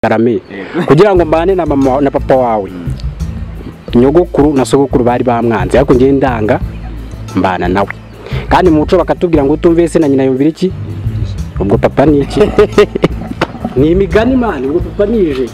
Karame kugira ngo mbane na mama na papa wawe nyogokuru na sogokuru bari bamwanze ariko ngiye ndanga mbana nawe kandi muco bakatubwira ngo utumve se na nyina yumvira iki ubwo papa ni iki ni imigani mani ubwo papa nije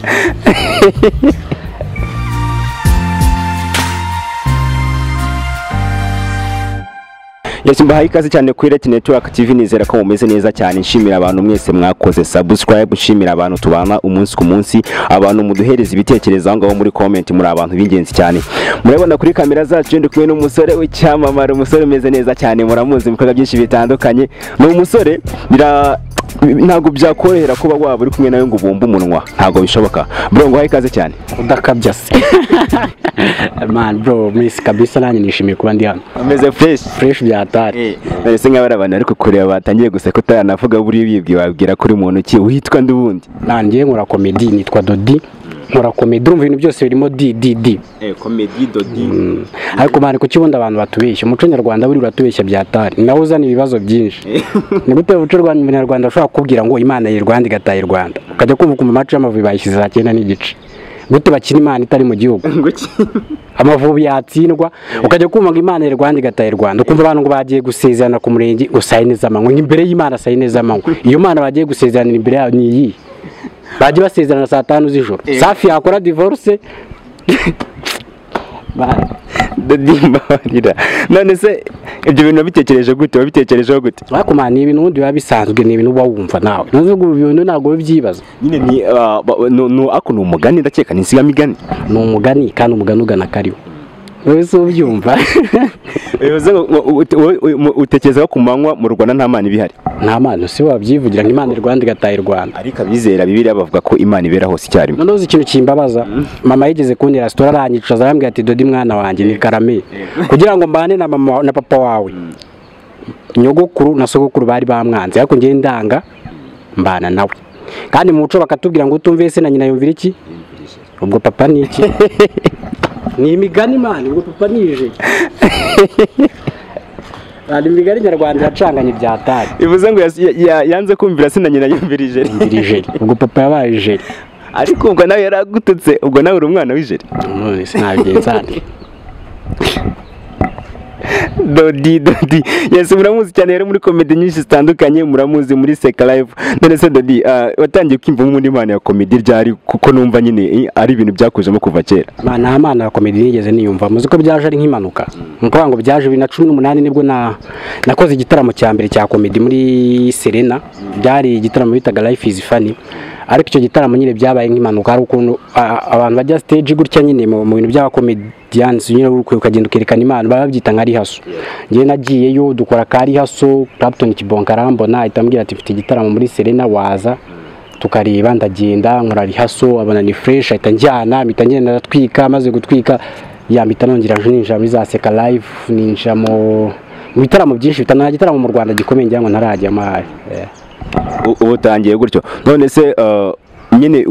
Yes, mbahaye ikaze cyane kuri Ret Network TV, nizera ko mumeze neza cyane. Nshimira abantu mwese mwakoze subscribe, nshimira abantu tubana umunsi ku munsi, abantu muduhereza ibitekerezo aho ngaho muri comment, muri abantu b'ingenzi cyane. Murabona kuri kamera zacu ndi kumwe n'umusore w'icyamamare, umusore umeze neza cyane, muramuzi mu bikorwa byinshi bitandukanye. Ni umusore ntago byakorohera kuba waba uri kumwe nawe ngo bumbe umunwa, ntago bishoboka. Bro, ngo haye ikaze cyane. Udakabya se man bro, miss kabisa nanjye nishimiye kuba ndi hano. Ameze fresh byatari. Nese nk'abari abantu ariko kureba batangiye guseka utanavuga buri bibwi wabwira kuri muntu ki witwa ndubundi. Nanjye nkora comedy, nitwa Dodi. Nkora comedy, urumva ibintu byose birimo D. Comedy Dodi. Ariko mane ku kibunda abantu batubeshya, umuco nyarwanda buri uratubeshya byatari. Nawe uzana ibibazo byinshi. Ni gute umuco nyarwanda ushobora kubwira ngo Imana y'u Rwanda igataye u Rwanda, ukajya kumva ku macu y'amavubi bayishyize 9 n'igice. Gute bakina Imana itari mu gihugu amavubi yatsindwa, ukajya kumva ngo Imana y'u Rwanda igataye u Rwanda, ukumva abantu ngo bagiye gusezerana ku murenge ngo sayi neza amanywa, imbere y'Imana sayi neza amanywa. Iyo Mana bagiye gusezerana imbere yayo ni iyi, bagiye basezerana saa 5 z'ijoro. Safi yakora divorce Dodimbarira. None se ibyo bintu bitekereje gute? Wabitekerejeho gute? Ariko mani ibintu undi biba bisanzwe, ni ibintu uba wumva nawe. Nazo ibintu ntago bibyibaza. Nyine ni ako ni umugani, ndakeka ni insigamigani. Ni umugani kandi umugani ugana kariho. Wowe so ubyumva. Utekereza ko kumanywa mu Rwanda nta Mana ibihari? Nta Mana, si wabyivugira ngo Imana y'u Rwanda igataye u Rwanda. Ariko abizera Bibiliya bavuga ko Imana ibera hose icyarimwe. Noneho ikintu kimbabaza, mama yigeze kuntera restaurant aranyicaza arambwira ati Dodi mwana wanjye ni Karame kugira ngo mbane na mama na papa wawe nyogokuru na sogokuru bari bamwanze ariko ngiye ndanga mbana nawe kandi muco bakatubwira ngo utumve se na nyina yumvira iki ubwo papa ni iki ni imigani mani ubwo papa nije ari imigani nyarwanda yacanganye byatari. Bivuze ngo yanze kumvira se na nyina yumvira ijeri. Ubwo papa yabaye ijeri. Ariko ubwo nawe yaragututse, ubwo nawe uri umwana w'ijeri. None sinabigenzane. Dodi. Yes, muramuzi cyane rero muri comedy nyinshi zitandukanye, muramuzi muri Seka Live. None se Dodi, watangiye kwimva mu Imana ya comedy ryari? Kuko numva nyine ari ibintu byakujemo kuva kera. Mana ya comedy nigeze niyumva, muzi ko byaje ari nk'impanuka. Nkuko ngo byaje 2018 nibwo nakoze igitaramo cya mbere cya comedy muri Serena. Byari igitaramo bitaga Life is Funny. Ariko icyo gitaramo nyine byabaye nk'impanuka, ari ukuntu abantu bajya stage gutya nyine mu bintu bya comedians nyine ukagenda ukerekana Imana babyita nka rihaso. Ngiye nagiyeyo dukora ka rihaso, Clapton Kibonka arambona ahitambwira ati mfite igitaramo muri Serena waza tukareba. Ndagenda nkora rihaso, abana ni fresh, ahita njyana mitangenda natwika, maze gutwika yambita nongera ninjira muri za Seka Live, ninjira mu bitaramo byinshi bitana gitaramo mu Rwanda gikomeye ngira ngo ntarajya amaye. Ubutangiye gutyo. None se nyine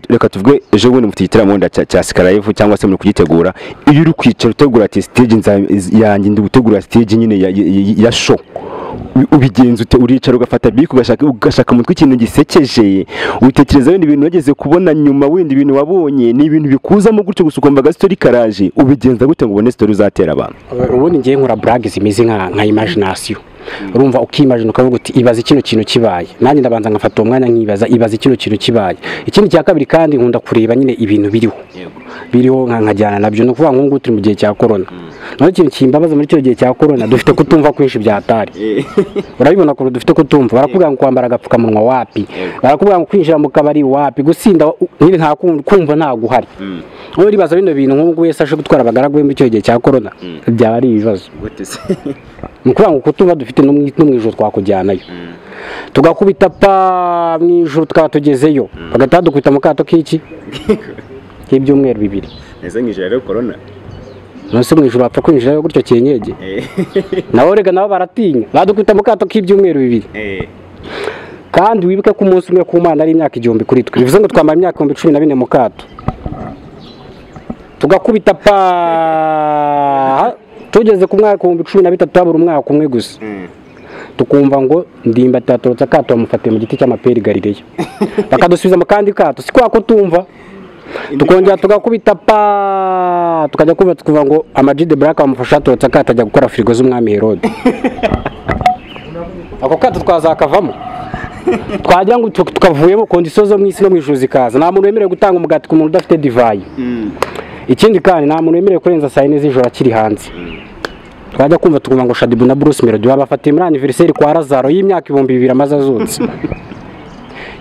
reka tuvuge ejo bundi mufite igitaramo cya Seka Live cyangwa se muri kugitegura, iyo uri kwicara utegura ati stage yanjye ndi gutegura stage nyine ya show, ubigenza ute? Uricara ugafata bike ugashaka mutwe ikintu gisekeje, utekereza wenda ibintu wageze kubona nyuma, wenda ibintu wabonye ni ibintu bikuzamo gutyo gusa ukumva ga story karaje, ubigenza gute ngo ubone story uzatera abantu? Ubundi ngiye nkora brags zimeze nka imagination. Urumva ukimagine ukavuga uti ibaza kino kintu kibaye, nanjye ndabanza ngafata umwanya nkibaza ibaza kino kintu kibaye. Ikindi cya kabiri kandi nkunda kureba nyine ibintu biriho nkajyana nabyo. No kuvuga ngo turi mu gihe cya corona. None ikintu kimbabaza muri cyo gihe cya corona dufite kutumva kwinshi byatari. Urabibona ko dufite kutumva, barakubwira ngo kwambara agapfukamunwa wapi, barakubwira ngo kwinjira mu kabari wapi, gusinda nyine nta kumva nta guhari. Wowe ribaza bino bintu nk'ubwo wese ashe gutwara abagaragu muri cyo gihe cya corona byaba ari ibibazo. Nukuvuga ngo kutumva dufite no mwijoro twakujyanayo tugakubita pa mwijoro tukaba tugezeyo bagata dukubita mu kato k'iki k'ibyumweru 2. Ese ngije rero corona nose mwijoro apfa kwinjirayo gutyo cyenyege naho rega nabo baratinya badukubita mu kato k'ibyumweru 2. Kandi wibuke ko umunsi umwe ku Mana ari imyaka 1000 kuri twe, bivuze ngo twamara imyaka 14 mu kato tugakubita pa tugeze ku mwaka 13 habura umwaka umwe gusa. tukumva ngo ndimba tatorotse akato bamufatiye mu giti cy'amaperi Galileya bakadusubiza mu kandi kato si kwa ko tumva tukongera tugakubita pa tukajya kuva tukuva ngo Ama-G The Black bamufasha atorotse akato ajya gukora frigo z'umwami Herode ako kato twazakavamo twagira ngo tukavuyemo kondisiyo zo mu isi no mu ijuru zikaza nta muntu wemerewe gutanga umugati ku muntu udafite divayi ikindi kandi nta muntu wemerewe kurenza saa yine z'ijoro akiri hanze twajya kumva tukumva ngo Shadibu na Bruce Melody babafatiye muri anniversaire kwa Lazaro y'imyaka 2000 amaze azutse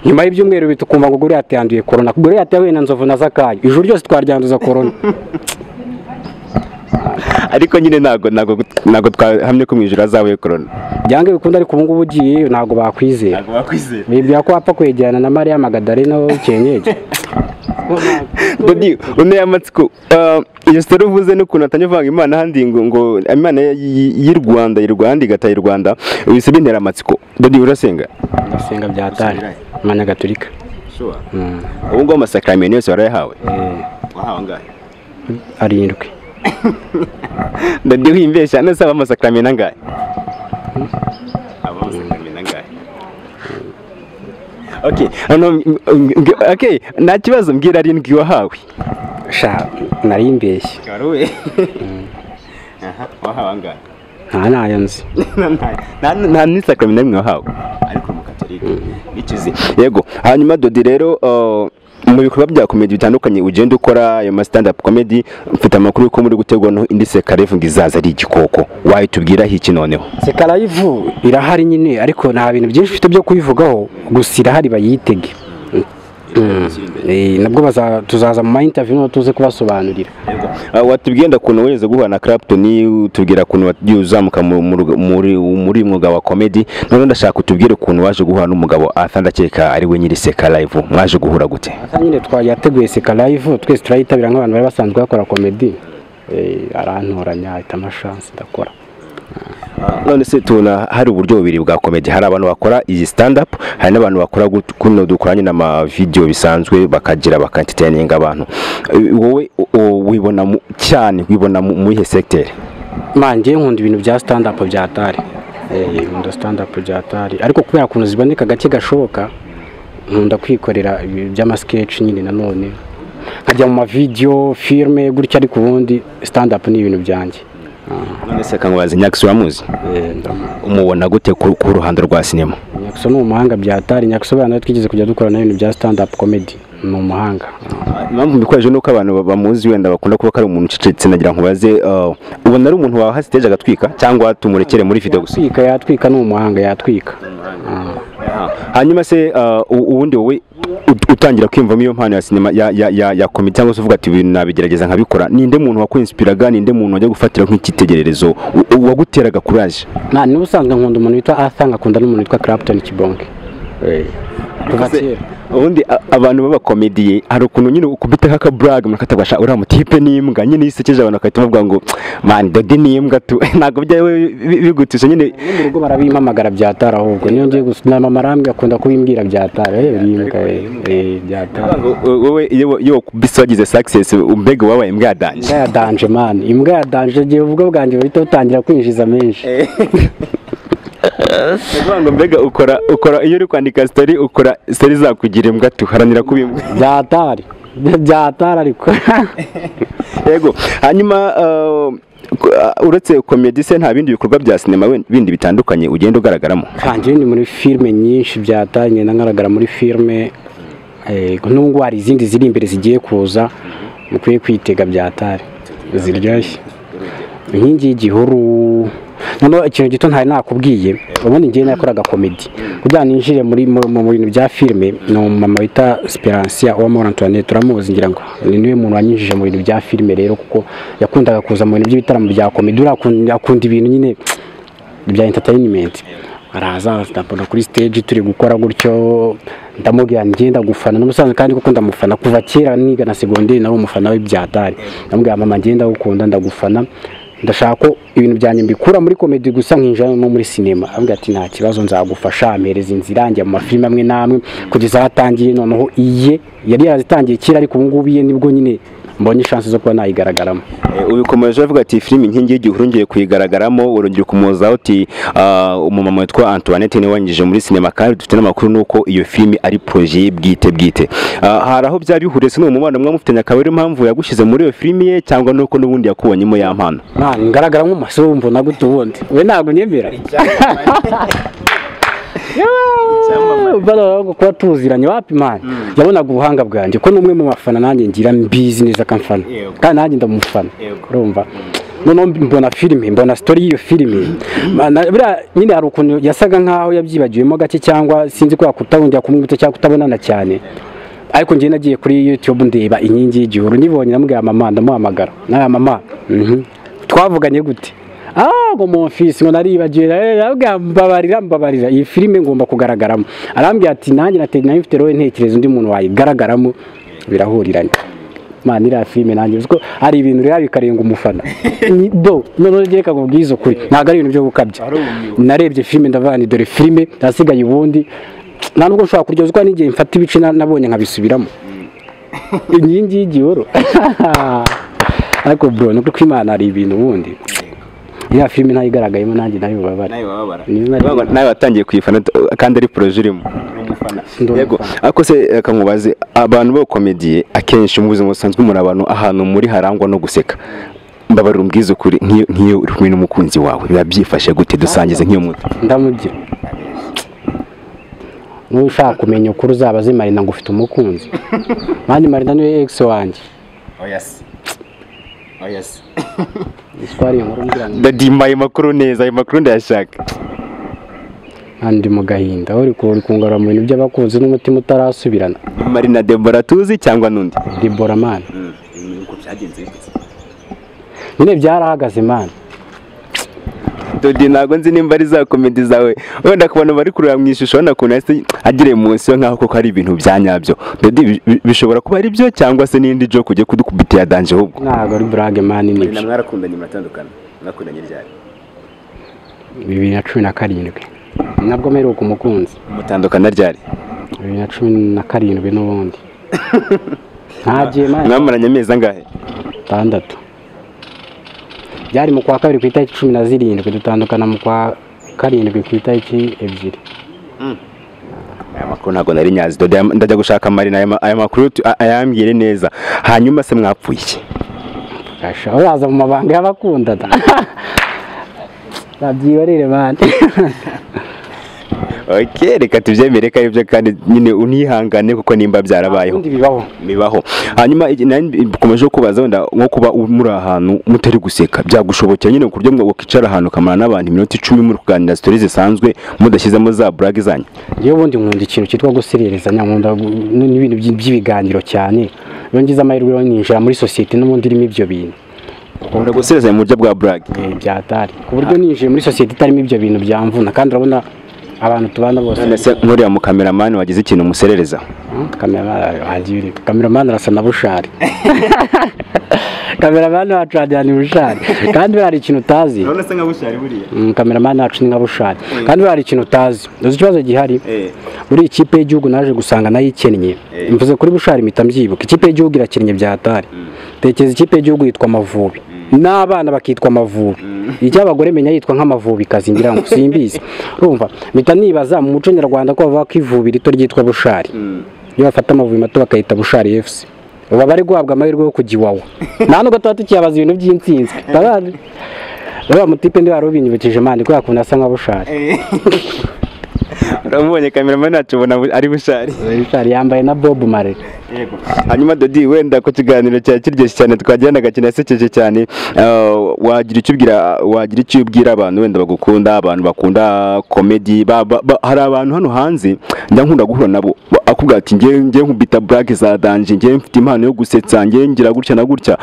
nyuma y'ibyumweru bitukumva ngo Goliath yanduye corona Goliath yahuye na Nzovu na Zakayo ijuru ryose twaryanduza corona ariko nyine ntago twahamye ko mu ijoro azahuye corona byange bikunda ariko ubu ngubu ugiye ntago bakwizera bibwira ko wapfa kwegerana na Maria Magdalena w'Kenyeje Dodi une yamatsiko iyo story uvuze n'ukuntu atanye vanga Imana handi ngo Imana y'u Rwanda igataye u Rwanda wise bintera amatsiko Dodi urasenga ndasenga byatari Imana Gatolika sure ubu ngo amasakramentu yose warayahawe wahawe ngahe arindwi Dodi wimbesha nasaba amasakramentu angahe amasakramentu angahe Okay, nta kibazo mbwira arindwi wahawe. Sha nari mbeshye. Garuwe. Wahawe angahe? Nayo nzi. Nta n'isakramento nimwe wahawe. Ariko mu Katolika. Bikize. Yego. Hanyuma Dodi rero mu bikorwa bya comedy bitandukanye ugenda ukora ayo stand up comedy mfite amakuru ko muri gutegwa no indi Sekalive ngizaza ari igikoko waye tubwira iki noneho Sekalive irahari nyine ariko nta bintu byinshi bifite byo kubivugaho gusa irahari bayitege nabwo tuzaza mu interview no tuze kubasobanurira watubwenda kuntu weze guhura na Clapton tubwira kuntu uzamuka muri mwuga wa comedy none ndashaka utubwire kuntu waje guhura n'umugabo Arthur ndakeka ari we nyiri Sekalive mwaje guhura gute nyine twayateguye Sekalive twese turayitabira nk'abantu bari basanzwe bakora comedy arantoranya ahita amashance ndakora none se tuna hari uburyo bubiri bwa comedy hari abantu bakora iyi stand up hari n'abantu bakora kuno dukoranye n'ama video bisanzwe bakagira bakentertaining abantu wowe wibona cyane wibona mu ihe sector manje nkunda ibintu bya stand up byatari nkunda stand up byatari ariko kubera kuntu ziboneka gake gashoboka nkunda kwikorera by'ama sketch nyine nanone nkajya mu ma video filme gutya ariko ubundi stand up ni ibintu byanjye none se kanwazi Nyakso wamuzi umubona gute ku ruhando rwa cinema Nyakso ni umuhanga byatari Nyakso bana twigeze kujya dukorana ibintu bya stand up comedy ni umuhanga impamvu mbikwaje nuko abantu bamuzi wenda bakunda kuba kari umuntu ucecetse nagira nkubaze ubona ari umuntu waha stage agatwika cyangwa tumurekere muri video gusa yatwika ni umuhanga yatwika hanyuma se ubundi wowe utangira kwimvamo iyo mpano ya cinema ya comedy cyangwa se uvuga ati ibintu nabigerageza nkabikora ninde muntu wakwinspiraga ninde muntu wajya gufatira nk'ikitegererezo waguteraga courage ni ubusanzwe nkunda umuntu witwa Arthur ngakunda n'umuntu witwa Clapton Kibonke ubundi abantu baba comedy hari ukuntu nyine ukubita nk'aka brag makatabasha uri amutipe n'imbwa nyine yisekeje abantu akahita bavuga ngo man Dodi n'imbwa tu ntago byawe bigutisha nyine n'urugo barabimpamagara byatara ahubwo niyo ngiye gusuna marambwe akunda kubimbwira byatara imbwa byatara wowe iyo kubisa wagize success umbega wabaye imbwa yadanje imbwa yadanje man imbwa yadanje giye ubwo bwanjye bahita utangira kwinjiza menshi ngo mbega ukora iyo uri kwandika story ukora story zakugira imbwa tuharanira kubimbwa byatara ariko yego hanyuma uretse comedy se nta bindi bikorwa bya cinema bindi bitandukanye ugenda ugaragaramo kandi ndi muri filme nyinshi byatanye nagaragara muri filme nubwo hari izindi ziri imbere zigiye kuza mukwiye kwitega byatare ziryoshye inkingi y'igihuru none ikintu gito ntari nakubwiye ubundi ngiye nakoraga comedy kugira ninjire mu bintu bya filme no mama bita Speransia wa Mont Antoine turamuzi ngira ngo ni niwe muntu wanyinjije mu bintu bya filme rero kuko yakundaga kuza mu bintu by'ibitaramo bya comedy akunda ibintu nyine bya entertainment araza ndapona kuri stage turi gukora gutyo ndamubwira ngenda gufana n'umusanzwe kandi kuko ndamufana kuva kera niga na secondaire nari umufana we byatari ndamubwira mama ngenda gukunda ndagufana ndashaka ko ibintu byanjye mbikura muri comedy gusa nkinjira no muri cinema ambwira ati nta kibazo nzagufasha ampereza inzira njya mu mafilme amwe namwe kugeza atangiye noneho iye yari yarazitangiye kera ariko ubu ngubu iye nibwo nyine mbonye chance zo kuba nayigaragaramo. Ubikomeje avuga ati filime inkingi y'igihuru ngiye kuyigaragaramo, urongeye kumuzaho uti umumama witwa Antoinette ni wanyije muri sinema, kandi dufite n'amakuru nuko iyo filime ari projet bwite. Hari aho byari bihuriye no mu mubano mwamufitanye, akaba ari impamvu yagushyize muri iyo filime ye, cyangwa nuko n'ubundi yakubonyemo ya mpano? Ngaragara nk'umusore mbona gute ubundi we ntabwo nyemera baraho kuba tuziranye wapi man yabonaga ubuhanga bwanjye ko numwe mu bafana nanjye ngira mbizi neza kamfana kandi nanjye ndamufana urumva none mbona filime mbona story y'iyo filime bira nyine hari ukuntu yasaga nkaho yabyibagiwemo gake cyangwa sinzi ko yakutawundi yakumwita cyangwa kutabonana cyane ariko ngiye nagiye kuri YouTube ndeba inkingi y'igihuru nibonye namubwira mama ndamuhamagara na mama twavuganye gute ngo mu office ngo naribagiwe mbabarira iyi filime ngomba kugaragaramo arambye ati nanjye nateganya mfite roho ntekerezo undi muntu wayigaragaramo birahuriranye man ira filime nanjye uko ari ibintu rero bikarenga umufana none gereka kubwiza ukuri ntago ari ibintu byo gukabya narebye filime ndavana dore filime ndasigaye ubundi nta nubwo nshobora kuryozwa n'igihe mfata ibice nabonye nkabisubiramo inkingi y'igihuru ariko bro nuko kwimana ari ibintu ubundi ya filime ntayigaragayemo nanjye nabibabara nawe watangiye kuyifana kandi ari projet urimo yego ariko se kamubaze abantu bo komediye akenshi mu buzima busanzwe muri abantu ahantu muri harangwa no guseka mbabarira umbwiza ukuri nk'iyo uri kumwe n'umukunzi wawe biba byifashe gute dusangize nk'iyo muto ndamugira nushaka kumenya ukuri uzabaze Marina ngo ufite umukunzi mani Marina niwe ex wanjye yes Iswari nkuru ngira ngo ndadimaye makuru neza ayo makuru ndayashaka andi mu gahinda uri kungara mu bintu by'abakunzi n'umutima utarasubirana Marina Deborah tuzi cyangwa nundi Deborah man uko byagenze bite nyine byarahagaze man Dodi nago nzi nimba ari za komedi zawe wenda kubana bari kurura mu ishusho nakuna agire munsi nkaho koko ari ibintu byanyabyo Dodi bishobora kuba ari byo cyangwa se n'indi joke ujye kudukubita ya danje ahubwo ntago ari brag man ni na mwarakundanye muratandukana nakundanye ryari 2017 nabwo meruka umukunzi mutandukana ryari 2017 n'ubundi ntagiye man mwamaranye amezi angahe 6 byari mu kwa kabiri ku itariki 17 dutandukana mu kwa karindwi ku itariki 2 aya makuru ntago nari nyazi Dodi ndajya gushaka Marina aya makuru ayambwire neza hanyuma se mwapfuye iki gasha uraza mu mabanga y'abakundana babyiyorere bande Okay, reka tubyemere ko ibyo kandi nyine unihangane kuko nimba byarabayeho bibaho hanyuma komeje kubaza wenda nko kuba muri ahantu mutari guseka byagushobokera nyine ku buryo mwo kicara ahantu kamara n'abantu iminota 10 muri kuganira stories zisanzwe mudashyizemo za brag zanyu yewe ubundi nkunda ikintu cyitwa gusererezanya nkunda n'ibintu by'ibiganiro cyane yongiza amahirwe ninjira muri society n'ubundi irimo ibyo bintu ukunda gusererezanya mu buryo bwa brag byatari ku buryo ninjiye muri society itarimo ibyo bintu byamvuna kandi urabona abantu tubana bose nese nkuriya mu cameraman wagize ikintu muserereza cameraman arasa na Bushari cameraman wacu ajyana Bushari kandi bari ikintu utazi none se nka Bushari buriya cameraman wacu ni nka Bushari kandi bari ikintu utazi uzi ikibazo gihari buri ikipe y'igihugu naje gusanga nayo ikennye mvuze kuri Bushari mitamvyibuka ikipe y'igihugu irakennye byatari tekeza ikipe y'igihugu yitwa Amavubi n'abana bakitwa Amavubi icy'abagore menya yitwa nk'Amavubi kazingira ngo simbizi urumva mita nibaza mu muco nyarwanda ko bava kwivubi rito ryitwa Bushari iyo bafata Amavubi mato bakayita Bushari FC uba bari guhabwa amahirwe yo kugiwawa nta nubwo tuba tukiyabaza ibintu by'intsinzi baba mutipe ndi warubinyibukije mandi ko yakunda asa nka Bushari uramubonye cameraman nacu ubona ari Bushari yambaye na Bob Marley yego hanyuma Dodi wenda ko kiganiro cya kiryoshye cyane twagirana gakina sekeje cyane wagira icyo ubwira abantu wenda bagukunda abantu bakunda comedy hari abantu hano hanze ndankunda guhura nabo akubwira ati ngiye nkubita brag za danje ngiye mfite impano yo gusetsa ngiye ngira gutya na gutya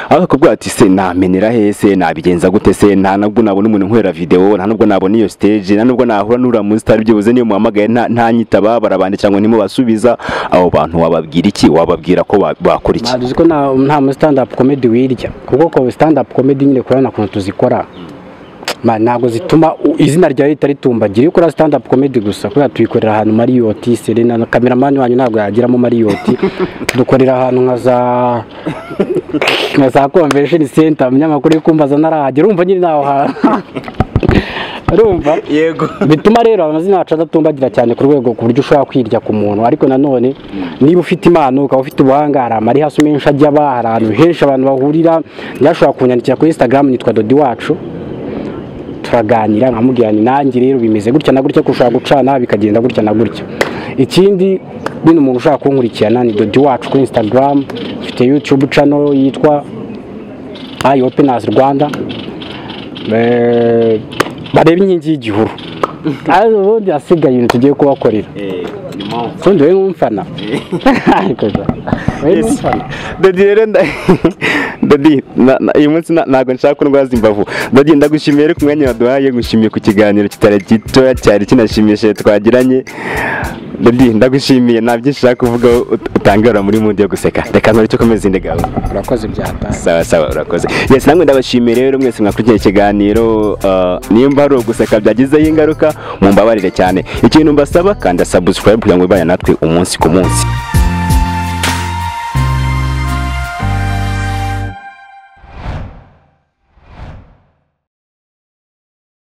akakubwira ati se namenera hese nabigenza gute se nta nabwo nabona umuntu nkwera video nta nubwo nabona iyo stage nta nubwo nahura nura mu star byibuze niyo muhamagaye nta nyitaba barabande cyangwa nimo basubiza abo bantu wababwira iki wababwira ko bakora iki naduzi ko nta mu stand up comedy wirya kuko ko stand up comedy nyine kurana kuntu tuzikora ntabwo zituma izina ryawe ritari ritumbagira. Iyo ukora stand up comedy gusa kubera tuyikorera ahantu Marriott Serena, cameraman wanyu ntabwo yagiramo Marriott, dukorera ahantu nka za convention center, umunyamakuru yikumbaza narahagera, urumva nyine naho urumva yego bituma rero amazina yacu adatumbagira cyane ku rwego ku buryo ushobora kwirya ku muntu. Ariko nanone niba ufite impano ukaba ufite ubuhanga, hari amari hasi menshi ajya aba, hari ahantu henshi abantu bahurira, yashobora kunyandikira kuri Instagram nitwa Dodi Wacu, turaganira nkamubwira ni nanjye rero bimeze gutya na gutya, kushaka gucana bikagenda gutya na gutya. Ikindi bino umuntu ushaka kunkurikirana ni Dodi Wacu kuri Instagram, mfite YouTube channel yitwa I Open As Rwanda, bareba inkingi y'igihuru. Aho ubundi asigaye ibintu tugiye kubakorera sondi we nk'umfana. Dodi rero Dodi uyu munsi ntabwo nshaka ko ndwaza imbavu. Dodi ndagushimiye ku mwanya waduhaye, gushimiye ku kiganiro kitari gito cyari kinashimishije twagiranye. Dodi ndagushimiye, nta byinshi ushaka kuvuga, utangara muri mundi yo guseka. Reka nkore cyo komeza inde gawe. Urakoze byataye. Sawa sawa, urakoze. Yes, namwe ndabashimiye rero mwese mwakurikiye ikiganiro. Nimba ari uguseka byagizeho ingaruka, mumbabarire cyane. Ikintu mbasaba, kanda subscribe kugira ngo ibane natwe umunsi ku munsi.